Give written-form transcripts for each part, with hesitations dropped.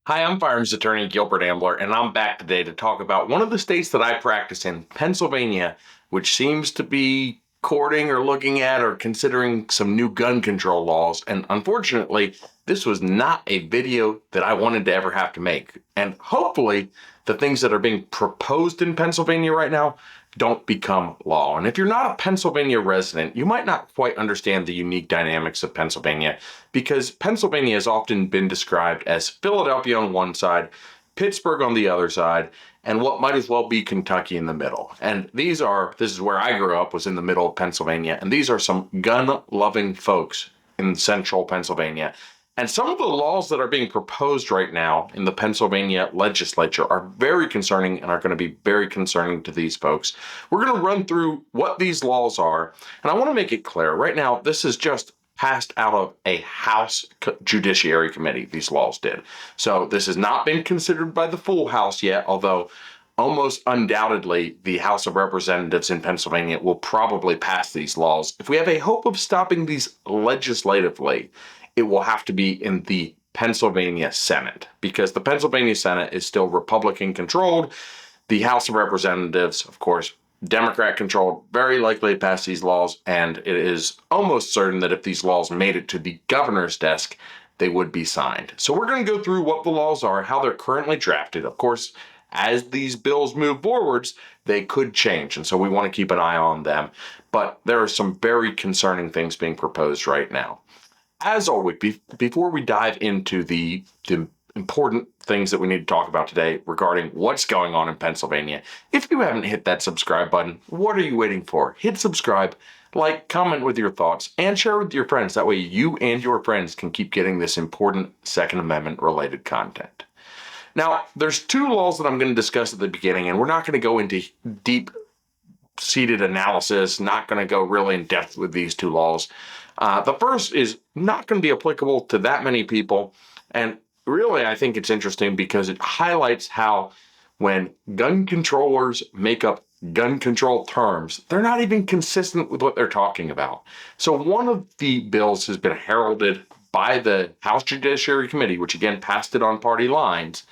Hi, I'm firearms attorney Gilbert Ambler, and I'm back today to talk about one of the states that I practice in, Pennsylvania, which seems to be courting or looking at or considering some new gun control laws. And unfortunately, this was not a video that I wanted to ever have to make. And hopefully, the things that are being proposed in Pennsylvania right now don't become law. And if you're not a Pennsylvania resident, you might not quite understand the unique dynamics of Pennsylvania, because Pennsylvania has often been described as Philadelphia on one side, Pittsburgh on the other side, and what might as well be Kentucky in the middle. And this is where I grew up, was in the middle of Pennsylvania, and these are some gun-loving folks in central Pennsylvania. And some of the laws that are being proposed right now in the Pennsylvania legislature are very concerning and are going to be very concerning to these folks. We're going to run through what these laws are, and I want to make it clear right now, this is just passed out of a House Judiciary Committee, these laws did. So this has not been considered by the full House yet, although almost undoubtedly the House of Representatives in Pennsylvania will probably pass these laws. If we have a hope of stopping these legislatively, it will have to be in the Pennsylvania Senate, because the Pennsylvania Senate is still Republican controlled. The House of Representatives, of course, Democrat controlled, very likely to pass these laws, and it is almost certain that if these laws made it to the governor's desk, they would be signed. So we're going to go through what the laws are, how they're currently drafted. Of course, as these bills move forwards, they could change, and so we want to keep an eye on them. But there are some very concerning things being proposed right now. As always, before we dive into the important things that we need to talk about today regarding what's going on in Pennsylvania, if you haven't hit that subscribe button, what are you waiting for? Hit subscribe, like, comment with your thoughts, and share with your friends. That way you and your friends can keep getting this important Second Amendment related content. Now, there's two laws that I'm going to discuss at the beginning, and we're not going to go into deep-seated analysis, not going to go really in depth with these two laws. The first is not going to be applicable to that many people, and really I think it's interesting because it highlights how when gun controllers make up gun control terms, they're not even consistent with what they're talking about. So one of the bills has been heralded by the House Judiciary Committee, which again passed it on party lines,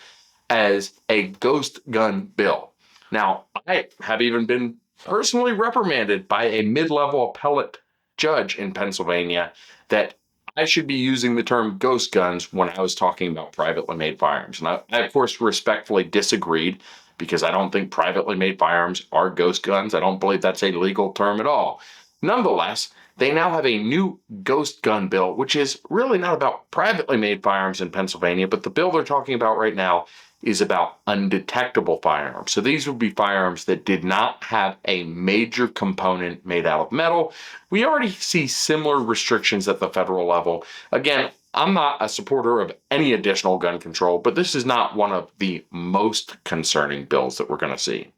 as a ghost gun bill. Now, I have even been personally reprimanded by a mid-level appellate judge in Pennsylvania that I should be using the term ghost guns when I was talking about privately made firearms. And I of course, respectfully disagreed, because I don't think privately made firearms are ghost guns. I don't believe that's a legal term at all. Nonetheless, they now have a new ghost gun bill, which is really not about privately made firearms in Pennsylvania, but the bill they're talking about right now is about undetectable firearms. So these would be firearms that did not have a major component made out of metal. We already see similar restrictions at the federal level. Again, I'm not a supporter of any additional gun control, but this is not one of the most concerning bills that we're going to see.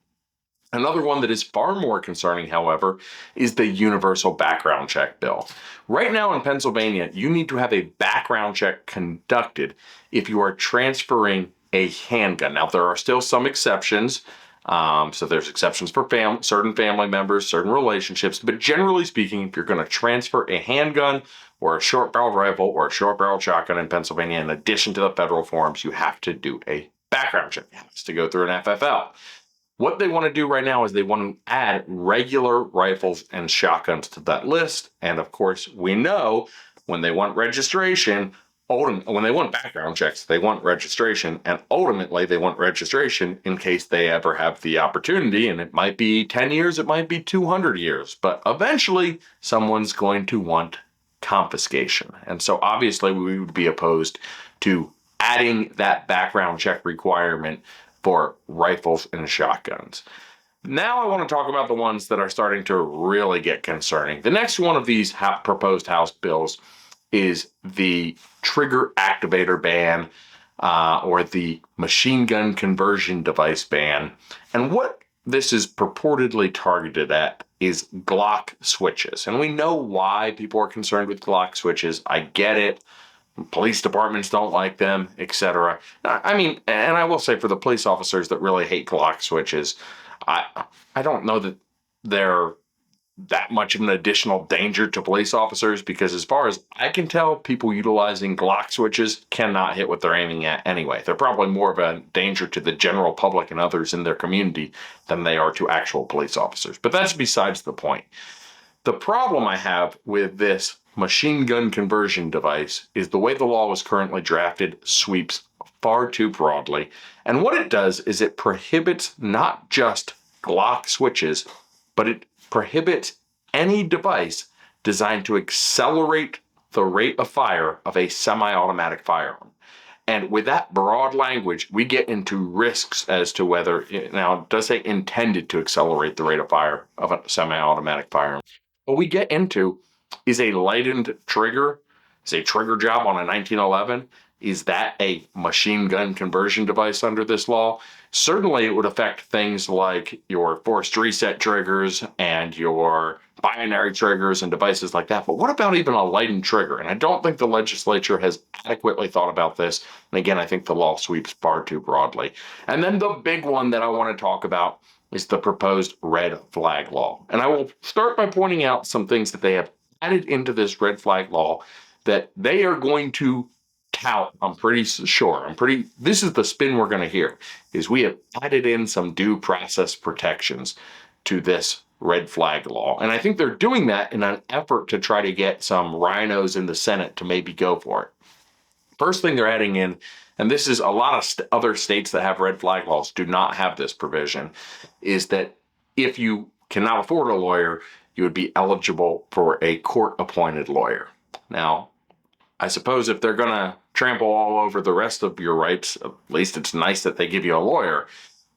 Another one that is far more concerning, however, is the universal background check bill. Right now in Pennsylvania, you need to have a background check conducted if you are transferring a handgun. Now, there are still some exceptions. So there's exceptions for certain family members, certain relationships, but generally speaking, if you're going to transfer a handgun or a short barrel rifle or a short barrel shotgun in Pennsylvania, in addition to the federal forms, you have to do a background check. It has to go through an FFL. What they want to do right now is they want to add regular rifles and shotguns to that list. And of course, we know when they want registration, when they want background checks, they want registration, and ultimately they want registration in case they ever have the opportunity, and it might be 10 years, it might be 200 years, but eventually someone's going to want confiscation. And so obviously we would be opposed to adding that background check requirement for rifles and shotguns. Now I want to talk about the ones that are starting to really get concerning. The next one of these proposed House bills is the trigger activator ban, or the machine gun conversion device ban. And what this is purportedly targeted at is Glock switches. And we know why people are concerned with Glock switches. I get it. Police departments don't like them, etc. I mean, and I will say for the police officers that really hate Glock switches, I don't know that they're that much of an additional danger to police officers, because as far as I can tell, people utilizing Glock switches cannot hit what they're aiming at anyway. They're probably more of a danger to the general public and others in their community than they are to actual police officers. But that's besides the point. The problem I have with this machine gun conversion device is the way the law is currently drafted sweeps far too broadly. And what it does is it prohibits not just Glock switches, but it prohibits any device designed to accelerate the rate of fire of a semi-automatic firearm. And with that broad language, we get into risks as to whether, now it does say intended to accelerate the rate of fire of a semi-automatic firearm. What we get into is a lightened trigger, is a trigger job on a 1911. Is that a machine gun conversion device under this law? Certainly it would affect things like your forced reset triggers and your binary triggers and devices like that. But what about even a lightened trigger? And I don't think the legislature has adequately thought about this. And again, I think the law sweeps far too broadly. And then the big one that I want to talk about is the proposed red flag law. And I will start by pointing out some things that they have added into this red flag law that they are going to tout. This is the spin we're going to hear, is we have added in some due process protections to this red flag law. And I think they're doing that in an effort to try to get some rhinos in the Senate to maybe go for it. First thing they're adding in, and this is a lot of other states that have red flag laws do not have this provision, is that if you cannot afford a lawyer, you would be eligible for a court-appointed lawyer. Now, I suppose if they're going to trample all over the rest of your rights, at least it's nice that they give you a lawyer.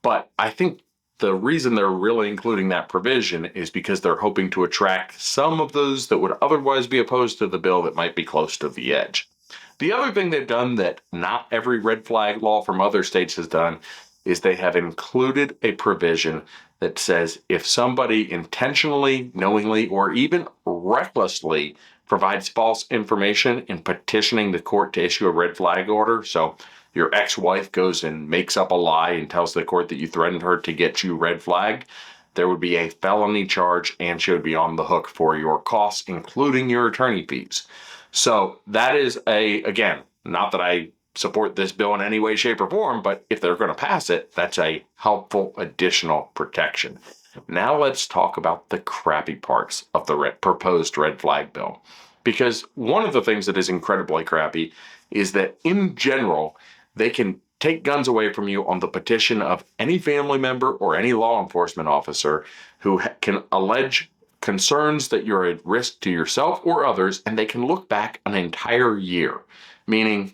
But I think the reason they're really including that provision is because they're hoping to attract some of those that would otherwise be opposed to the bill that might be close to the edge. The other thing they've done that not every red flag law from other states has done is they have included a provision that says if somebody intentionally, knowingly, or even recklessly provides false information in petitioning the court to issue a red flag order. So your ex-wife goes and makes up a lie and tells the court that you threatened her to get you red flagged. There would be a felony charge and she would be on the hook for your costs, including your attorney fees. So that is again, not that I support this bill in any way, shape, or form, but if they're going to pass it, that's a helpful additional protection. Now let's talk about the crappy parts of the proposed red flag bill. Because one of the things that is incredibly crappy is that in general, they can take guns away from you on the petition of any family member or any law enforcement officer who can allege concerns that you're at risk to yourself or others, and they can look back an entire year. Meaning,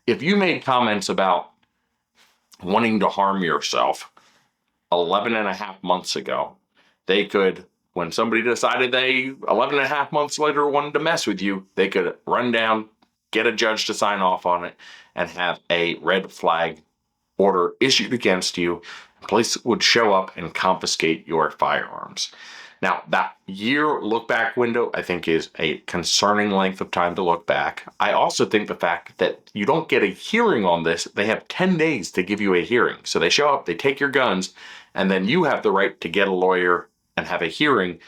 if you made comments about wanting to harm yourself 11 and a half months ago, they could, when somebody decided they 11 and a half months later wanted to mess with you, they could run down, get a judge to sign off on it, and have a red flag order issued against you. Police would show up and confiscate your firearms. Now, that year look back window, I think, is a concerning length of time to look back. I also think the fact that you don't get a hearing on this, they have 10 days to give you a hearing. So they show up, they take your guns, and then you have the right to get a lawyer and have a hearing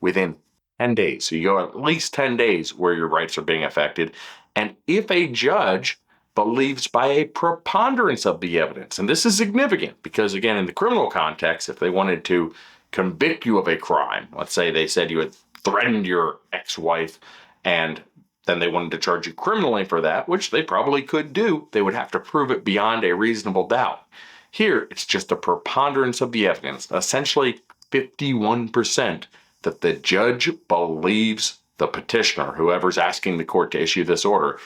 within 10 days. So you go at least 10 days where your rights are being affected. And if a judge believes by a preponderance of the evidence, and this is significant because, again, in the criminal context, if they wanted to convict you of a crime, let's say they said you had threatened your ex-wife and then they wanted to charge you criminally for that, which they probably could do, they would have to prove it beyond a reasonable doubt. Here, it's just a preponderance of the evidence, essentially 51%, that the judge believes the petitioner, whoever's asking the court to issue this order,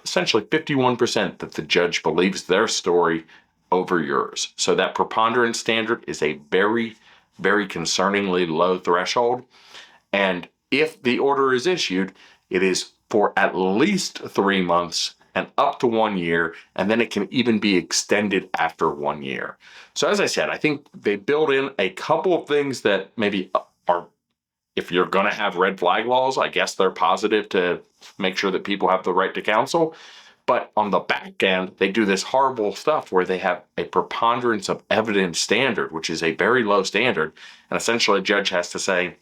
essentially 51% that the judge believes their story over yours. So that preponderance standard is a very, very concerningly low threshold. And if the order is issued, it is for at least 3 months and up to 1 year, and then it can even be extended after 1 year. So as I said, I think they build in a couple of things that maybe are, if you're going to have red flag laws, I guess they're positive to make sure that people have the right to counsel. But on the back end, they do this horrible stuff where they have a preponderance of evidence standard, which is a very low standard. And essentially a judge has to say,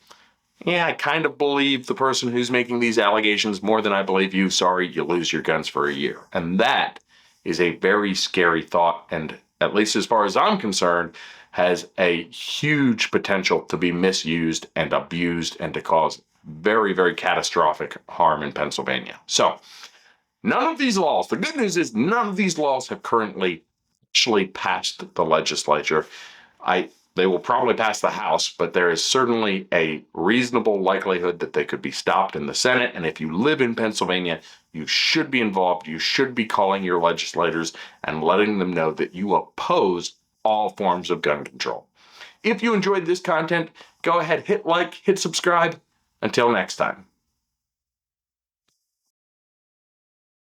Yeah, I kind of believe the person who's making these allegations more than I believe you. Sorry, you lose your guns for a year. And that is a very scary thought. And at least as far as I'm concerned, has a huge potential to be misused and abused and to cause very, very catastrophic harm in Pennsylvania. So, none of these laws, the good news is none of these laws have currently actually passed the legislature. They will probably pass the House, but there is certainly a reasonable likelihood that they could be stopped in the Senate. And if you live in Pennsylvania, you should be involved. You should be calling your legislators and letting them know that you oppose all forms of gun control. If you enjoyed this content, go ahead, hit like, hit subscribe. Until next time.